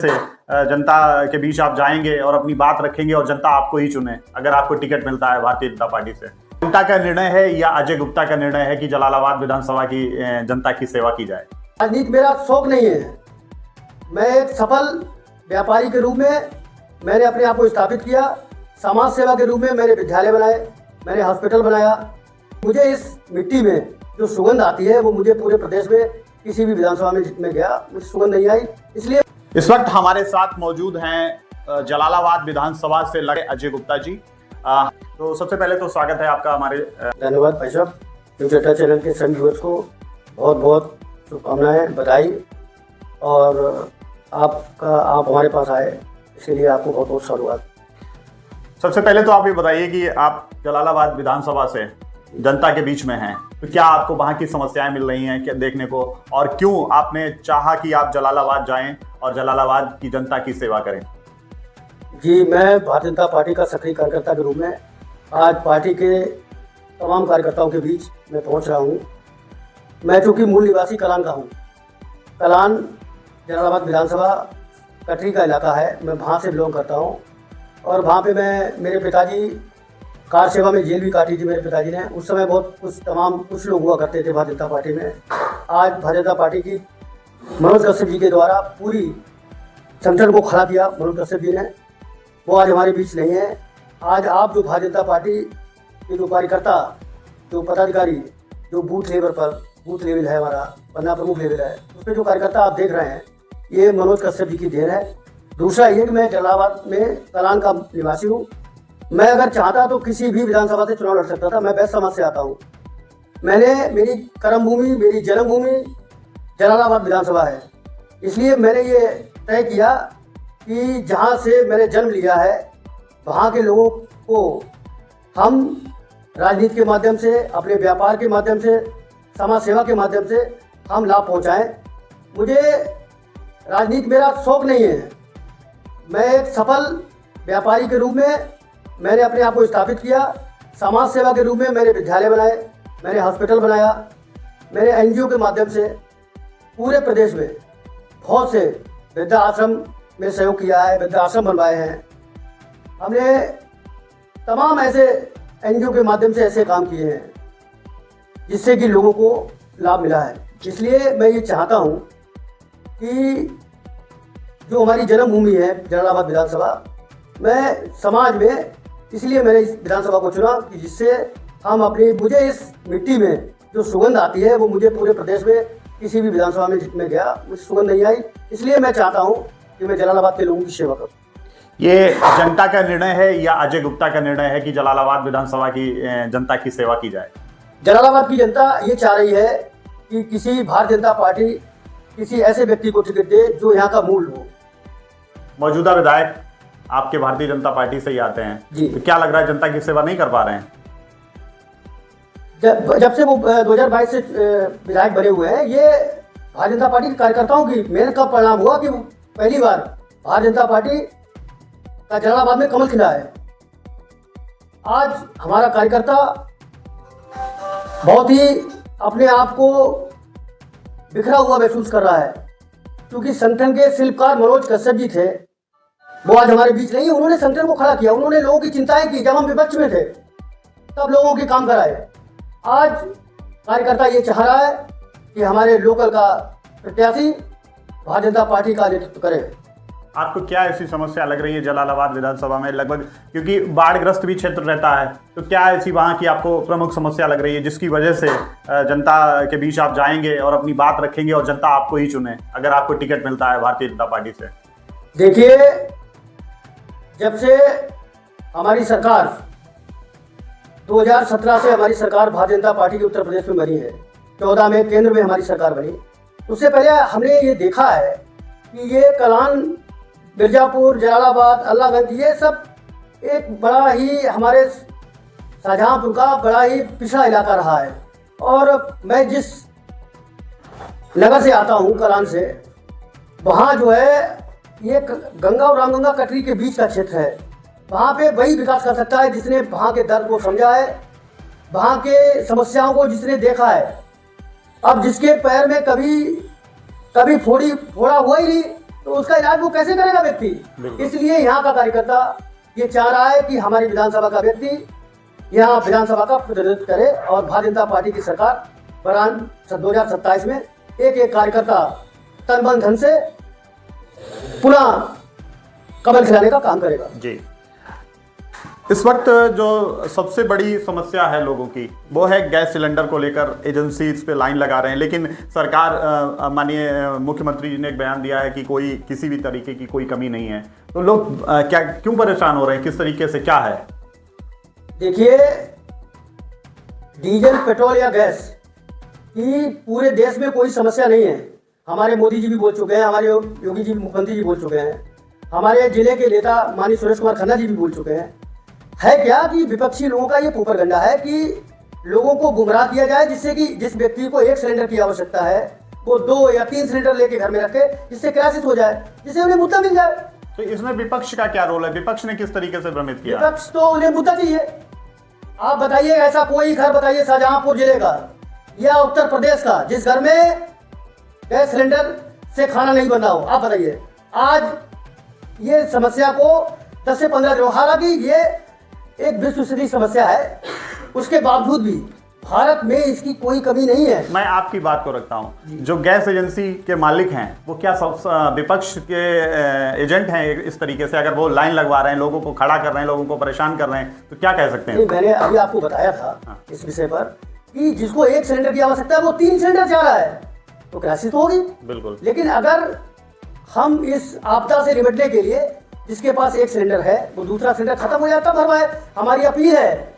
से जनता के बीच आप जाएंगे और अपनी बात रखेंगे और जनता आपको ही चुने अगर आपको टिकट मिलता है भारतीय जनता पार्टी से। जनता का निर्णय है या अजय गुप्ता का निर्णय है कि जलालाबाद विधानसभा की जनता की सेवा की जाए? राजनीति मेरा शौक नहीं है। मैं एक सफल व्यापारी के रूप में मैंने अपने आप को स्थापित किया। समाज सेवा के रूप में मैंने विद्यालय बनाए, मैंने हॉस्पिटल बनाया। मुझे इस मिट्टी में जो सुगंध आती है वो मुझे पूरे प्रदेश में किसी भी विधानसभा में जितने गया मुझे सुगंध नहीं आई। इसलिए इस वक्त हमारे साथ मौजूद हैं जलालाबाद विधानसभा से लड़े अजय गुप्ता जी। तो सबसे पहले तो स्वागत है आपका हमारे। धन्यवाद भाई साहब। न्यूज़ चैनल के सभी व्यूअर्स को बहुत बहुत शुभकामनाएं, बधाई। और आप हमारे पास आए इसके लिए आपको बहुत बहुत धन्यवाद। सबसे पहले तो आप ये बताइए कि आप जलालाबाद विधानसभा से जनता के बीच में हैं, तो क्या आपको वहाँ की समस्याएं मिल रही हैं क्या देखने को, और क्यों आपने चाहा कि आप जलालाबाद जाएं और जलालाबाद की जनता की सेवा करें? जी, मैं भारतीय जनता पार्टी का सक्रिय कार्यकर्ता के रूप में आज पार्टी के तमाम कार्यकर्ताओं के बीच मैं पहुंच रहा हूं। मैं चूँकि मूल निवासी कलान का हूं। कलान जलालाबाद विधानसभा कटरी का इलाका है, मैं वहाँ से बिलोंग करता हूं। और वहाँ पे मेरे पिताजी कार सेवा में जेल भी काटी थी मेरे पिताजी ने। उस समय बहुत कुछ लोग हुआ करते थे भारतीय जनता पार्टी में। आज भारतीय जनता पार्टी की मनोज कश्यप जी के द्वारा पूरी संगठन को खड़ा किया मनोज कश्यप जी ने, वो आज हमारे बीच नहीं है। आज आप जो भारतीय जनता पार्टी के जो कार्यकर्ता, जो पदाधिकारी, जो बूथ लेवल है, हमारा पन्ना प्रमुख लेवल है, उसमें जो कार्यकर्ता आप देख रहे हैं ये मनोज कश्यप जी की देन है। दूसरा ये कि मैं जलालाबाद में कलान का निवासी हूँ। मैं अगर चाहता तो किसी भी विधानसभा से चुनाव लड़ सकता था। मैं वैश्य समाज से आता हूँ। मेरी कर्मभूमि, मेरी जन्मभूमि जलालाबाद विधानसभा है। इसलिए मैंने ये तय किया कि जहाँ से मैंने जन्म लिया है वहाँ के लोगों को हम राजनीति के माध्यम से, अपने व्यापार के माध्यम से, समाज सेवा के माध्यम से हम लाभ पहुँचाएं। मुझे राजनीति मेरा शौक नहीं है। मैं एक सफल व्यापारी के रूप में मैंने अपने आप को स्थापित किया। समाज सेवा के रूप में मैंने विद्यालय बनाए, मैंने हॉस्पिटल बनाया, मैंने एनजीओ के माध्यम से पूरे प्रदेश में बहुत से वृद्धा आश्रम में सहयोग किया है, वृद्धा आश्रम बनवाए हैं। हमने तमाम ऐसे एनजीओ के माध्यम से ऐसे काम किए हैं जिससे कि लोगों को लाभ मिला है। इसलिए मैं ये चाहता हूँ कि जो हमारी जन्मभूमि है जलालाबाद विधानसभा, मैं समाज में, इसलिए मैंने इस विधानसभा को चुना कि जिससे हम मुझे इस मिट्टी में जो सुगंध आती है वो मुझे पूरे प्रदेश में किसी भी विधानसभा में जितने गया मुझे सुगंध नहीं आई। इसलिए मैं चाहता हूँ कि मैं जलालाबाद के लोगों की सेवा करूँ। ये जनता का निर्णय है या अजय गुप्ता का निर्णय है कि जलालाबाद विधानसभा की जनता की सेवा की जाए? जलालाबाद की जनता ये चाह रही है कि किसी भारतीय जनता पार्टी किसी ऐसे व्यक्ति को टिकट दे जो यहाँ का मूल हो। मौजूदा विधायक आपके भारतीय जनता पार्टी से ही आते हैं जी, तो क्या लग रहा है जनता की सेवा नहीं कर पा रहे हैं? जब से वो 2022 से विधायक बने हुए हैं, ये भारतीय जनता पार्टी के कार्यकर्ताओं की मेहनत का परिणाम हुआ कि पहली बार भारतीय जनता पार्टी का जलालाबाद में कमल खिला है। आज हमारा कार्यकर्ता बहुत ही अपने आप को बिखरा हुआ महसूस कर रहा है, क्योंकि संगठन के शिल्पकार मनोज कश्यप जी थे, वो आज हमारे बीच नहीं। उन्होंने संगठन को खड़ा किया, उन्होंने लोगों की चिंताएं की। जब हम विपक्ष में थे तब लोगों के काम कराए। आज कार्यकर्ता ये चाह रहा है कि हमारे लोकल का प्रत्याशी भारतीय जनता पार्टी का नेतृत्व करे। आपको क्या ऐसी समस्या लग रही है जलालाबाद विधानसभा में? लगभग क्योंकि बाढ़ग्रस्त भी क्षेत्र रहता है, तो क्या ऐसी वहाँ की आपको प्रमुख समस्या लग रही है जिसकी वजह से जनता के बीच आप जाएंगे और अपनी बात रखेंगे और जनता आपको ही चुने अगर आपको टिकट मिलता है भारतीय जनता पार्टी से? देखिए, जब से हमारी सरकार 2017 से हमारी सरकार भारतीय जनता पार्टी की उत्तर प्रदेश में बनी है, 14 में केंद्र में हमारी सरकार बनी, उससे पहले हमने ये देखा है कि ये कलान, मिर्जापुर, जलालाबाद, अल्लाहगंज, ये सब एक बड़ा ही हमारे शाहजहांपुर का बड़ा ही पिछड़ा इलाका रहा है। और मैं जिस नगर से आता हूँ कलान से, वहाँ जो है ये गंगा और रामगंगा कटरी के बीच का क्षेत्र है। वहाँ पे वही विकास कर सकता है जिसने वहाँ के दर्द को समझा है, वहाँ के समस्याओं को जिसने देखा है। अब जिसके पैर में कभी फोड़ा हुआ ही नहीं, तो उसका इलाज वो कैसे करेगा व्यक्ति। इसलिए यहाँ का कार्यकर्ता ये चाह रहा है कि हमारी विधानसभा का व्यक्ति यहाँ विधानसभा का प्रतिनिधित्व करे और भारतीय जनता पार्टी की सरकार बरान 2027 में एक एक कार्यकर्ता तन मन धन से पुनः कमल खिलाने का काम करेगा। जी, इस वक्त जो सबसे बड़ी समस्या है लोगों की वो है गैस सिलेंडर को लेकर एजेंसी इस पे लाइन लगा रहे हैं, लेकिन सरकार माननीय मुख्यमंत्री जी ने एक बयान दिया है कि कोई किसी भी तरीके की कोई कमी नहीं है। तो लोग क्या क्यों परेशान हो रहे हैं, किस तरीके से, क्या है? देखिए, डीजल पेट्रोल या गैस की पूरे देश में कोई समस्या नहीं है। हमारे मोदी जी भी बोल चुके हैं, हमारे योगी जी मुख्यमंत्री जी बोल चुके हैं, हमारे जिले के नेता माननीय सुरेश कुमार खन्ना जी भी बोल चुके हैं। है क्या कि विपक्षी लोगों का ये पोपरगंडा है कि लोगों को गुमराह किया जाए, जिससे कि जिस व्यक्ति को 1 सिलेंडर की आवश्यकता है वो 2 या 3 सिलेंडर लेके घर में रखे, जिससे क्राइसिस हो जाए, जिससे उन्हें मुद्दा मिल जाए। तो इसमें विपक्ष का क्या रोल है? विपक्ष ने किस तरीके से भ्रमित किया? विपक्ष तो उन्हें मुद्दा चाहिए। आप बताइए, ऐसा कोई घर बताइए शाहजहांपुर जिले का या उत्तर प्रदेश का जिस घर में गैस सिलेंडर से खाना नहीं बना हो, आप बताइए। आज ये समस्या को 10 से 15 दिन, हालांकि ये एक विश्व स्तरीय समस्या है, उसके बावजूद भी भारत में इसकी कोई कमी नहीं है। मैं आपकी बात को रखता हूं, जो गैस एजेंसी के मालिक हैं वो क्या विपक्ष के एजेंट हैं इस तरीके से? अगर वो लाइन लगवा रहे हैं, लोगों को खड़ा कर रहे हैं, लोगों को परेशान कर रहे हैं, तो क्या कह सकते हैं? मैंने अभी आपको बताया था इस विषय पर कि जिसको 1 सिलेंडर की आवश्यकता है वो 3 सिलेंडर चाह रहा है, तो क्राइसिस तो होगी। बिल्कुल। लेकिन अगर हम इस आपदा से निपटने के लिए जिसके पास 1 सिलेंडर है वो दूसरा सिलेंडर खत्म हो जाता भरवाए। हमारी अपील है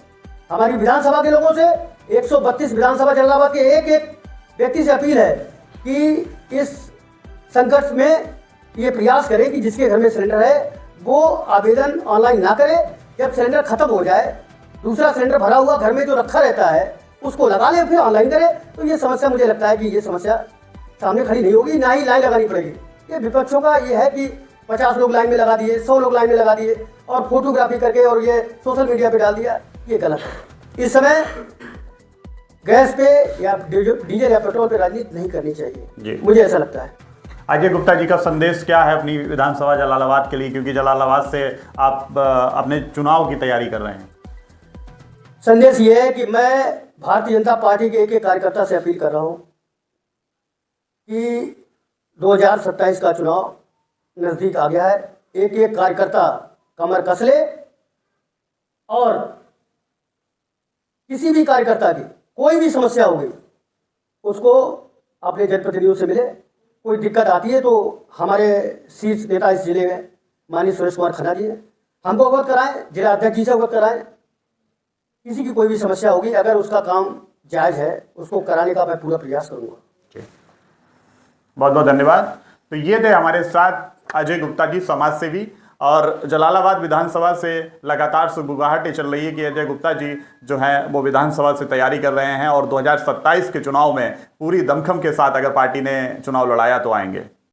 हमारी विधानसभा के लोगों से, 132 विधानसभा जलालाबाद के एक एक व्यक्ति से अपील है कि इस संकट में ये प्रयास करें कि जिसके घर में सिलेंडर है वो आवेदन ऑनलाइन ना करे। जब सिलेंडर खत्म हो जाए, दूसरा सिलेंडर भरा हुआ घर में जो रखा रहता है उसको लगा ले, फिर ऑनलाइन करे। तो ये समस्या, मुझे लगता है कि ये समस्या सामने खड़ी नहीं होगी, ना ही लाइन लगानी पड़ेगी। ये विपक्षों का ये है कि 50 लोग लाइन में लगा दिए, 100 लोग लाइन में लगा दिए और फोटोग्राफी करके और ये सोशल मीडिया पे डाल दिया, ये गलत है। इस समय गैस पे या डीजल या पेट्रोल पे राजनीति नहीं करनी चाहिए, मुझे ऐसा लगता है। अजय गुप्ता जी का संदेश क्या है अपनी विधानसभा जलालाबाद के लिए, क्योंकि जलालाबाद से आप अपने चुनाव की तैयारी कर रहे हैं? संदेश ये है कि मैं भारतीय जनता पार्टी के एक एक कार्यकर्ता से अपील कर रहा हूँ कि 2027 का चुनाव नजदीक आ गया है। एक एक कार्यकर्ता कमर कस ले और किसी भी कार्यकर्ता की कोई भी समस्या होगी उसको अपने जनप्रतिनिधियों से मिले। कोई दिक्कत आती है तो हमारे शीर्ष नेता इस जिले में माननीय सुरेश कुमार खन्ना जी हैं, हमको अवगत कराएं, जिला अध्यक्ष जी से अवगत कराएं। किसी की कोई भी समस्या होगी, अगर उसका काम जायज़ है, उसको कराने का मैं पूरा प्रयास करूँगा। बहुत बहुत धन्यवाद। तो ये थे हमारे साथ अजय गुप्ता जी, समाज सेवी, और जलालाबाद विधानसभा से लगातार सुगबुगाहट चल रही है कि अजय गुप्ता जी जो हैं वो विधानसभा से तैयारी कर रहे हैं और 2027 के चुनाव में पूरी दमखम के साथ अगर पार्टी ने चुनाव लड़ाया तो आएंगे।